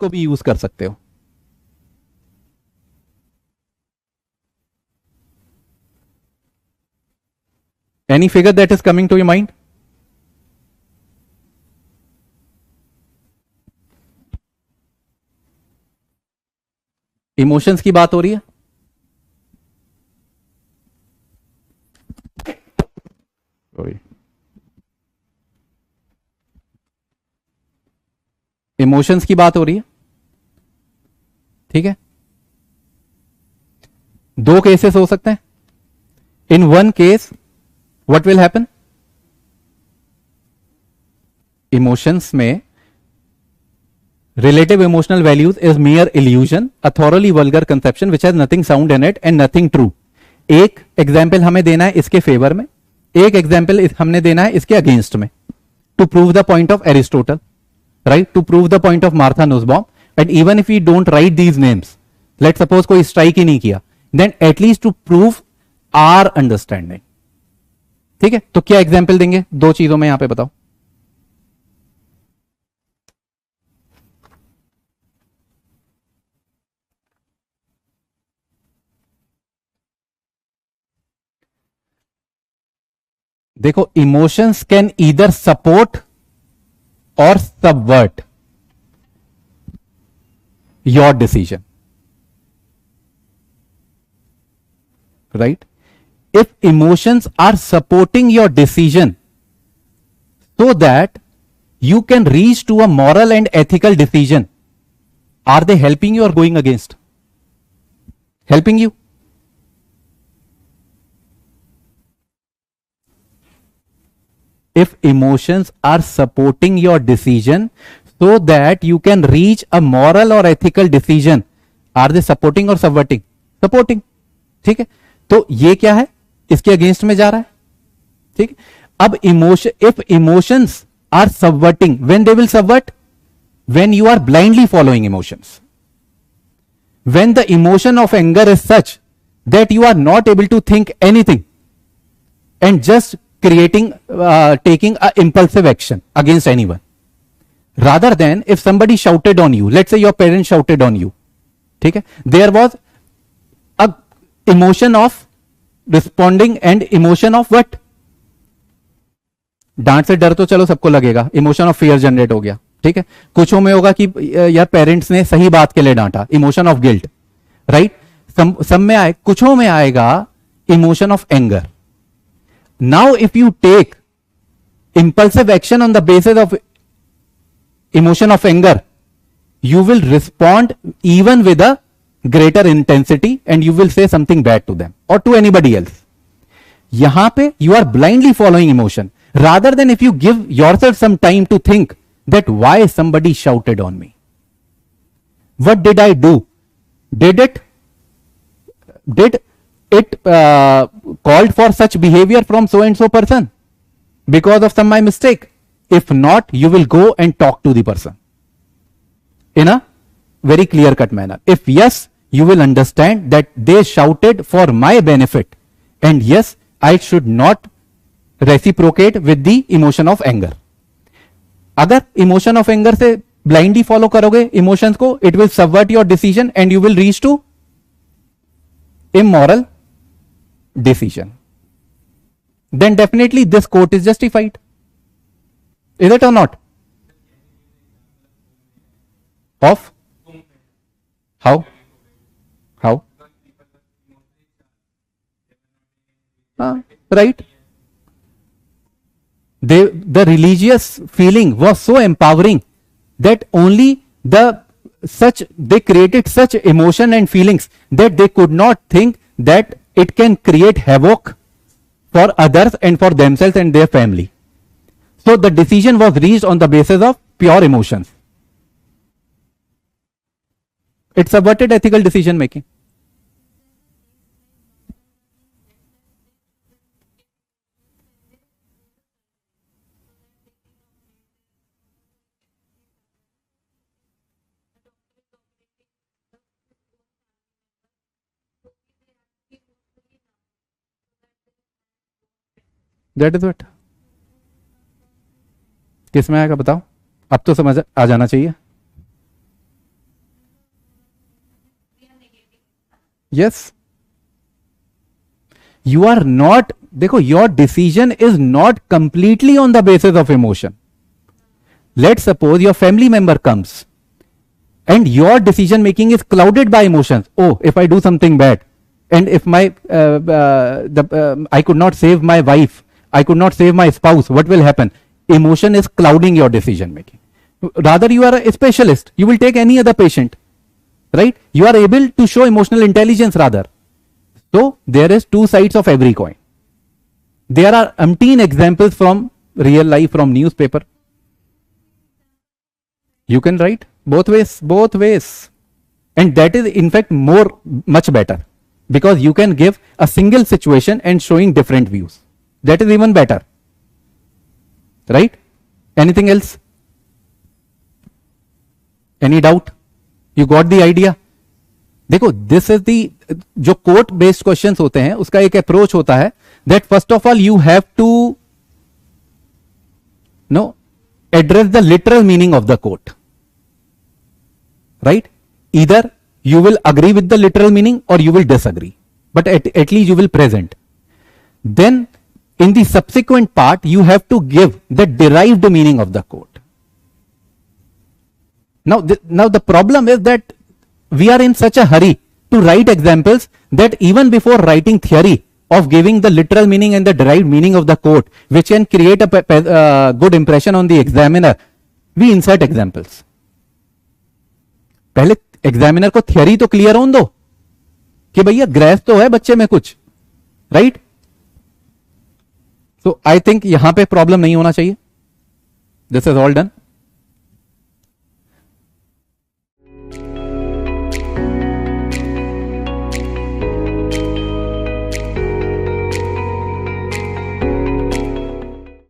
को भी यूज कर सकते हो। Any figure that is coming to your mind? Emotions की बात हो रही है। इमोशंस की बात हो रही है, ठीक है। दो केसेस हो सकते हैं। In one case what will happen, emotions में relative emotional values is mere illusion, a thoroughly vulgar conception which has nothing sound in it and nothing true. एक एग्जाम्पल हमें देना है इसके फेवर में, एक एग्जाम्पल हमने देना है इसके अगेंस्ट में, to prove the point of Aristotle, right, to prove the point of Martha Nussbaum. And even if you don't write these names, let suppose कोई स्ट्राइक ही नहीं किया, then at least to prove our understanding, ठीक है। तो क्या example देंगे दो चीजों में, यहां पे बताओ। देखो, इमोशंस कैन ईदर सपोर्ट और subvert your decision, right. If emotions are supporting your decision so that you can reach to a moral and ethical decision, are they helping you or going against? Helping you. If emotions are supporting your decision so that you can reach a moral or ethical decision, are they supporting or subverting? Supporting, ठीक है। तो ये क्या है, इसके against में जा रहा है, ठीक है। अब emotion, if emotions are subverting, when they will subvert, when you are blindly following emotions, when the emotion of anger is such that you are not able to think anything and just creating taking a impulsive action against anyone, rather than if somebody shouted on you, let's say your parents shouted on you, ठीक है, there was a emotion of responding and emotion of what, डांट से डर तो चलो सबको लगेगा, emotion of fear generate हो गया, ठीक है। कुछों में होगा कि यार पेरेंट्स ने सही बात के लिए डांटा, इमोशन ऑफ गिल्ट, राइट। सब में आए, कुछों में आएगा emotion of anger. Now if you take impulsive action on the basis of emotion of anger, you will respond even with a greater intensity and you will say something bad to them or to anybody else. यहां पे you are blindly following emotion rather than if you give yourself some time to think that why somebody shouted on me. What did I do? Did it called for such behavior from so and so person because of some my mistake? If not, you will go and talk to the person in a very clear cut manner. If yes, you will understand that they shouted for my benefit and yes, I should not reciprocate with the emotion of anger. अगर emotion of anger से blindly follow करोगे emotions को, it will subvert your decision and you will reach to immoral decision. Then definitely this quote is justified. Is it or not? Of how? Right. The religious feeling was so empowering that only they created such emotion and feelings that they could not think that it can create havoc for others and for themselves and their family. So the decision was reached on the basis of pure emotions. It subverted ethical decision making. That is what. किस में आएगा बताओ, अब तो समझ आ जाना चाहिए. Yes. You are not, देखो, your decision is not completely on the basis of emotion. Let's suppose your family member comes and your decision making is clouded by emotions. Oh, if I do something bad, and if my I could not save my wife, I could not save my spouse, what will happen? Emotion is clouding your decision making. Rather, you are a specialist. You will take any other patient, right? You are able to show emotional intelligence rather. So there is two sides of every coin. There are umpteen examples from real life, from newspaper. You can write both ways. And that is in fact much better, because you can give a single situation and showing different views. That is even better, right? Anything else? Any doubt? You got the idea? देखो, this is the, जो coat based questions होते हैं उसका एक approach होता है that first of all you have to know address the literal meaning of the quote, right? Either you will agree with the literal meaning or you will disagree, but at least you will present. Then in the subsequent part you have to give the derived meaning of the quote. Now the problem is that we are in such a hurry to write examples that even before writing theory of giving the literal meaning and the derived meaning of the quote, which can create a good impression on the examiner, we insert examples. पहले examiner को theory तो clear होने दो कि भैया grace तो है बच्चे में कुछ, राइट? सो आई थिंक यहां पे प्रॉब्लम नहीं होना चाहिए. This is all done.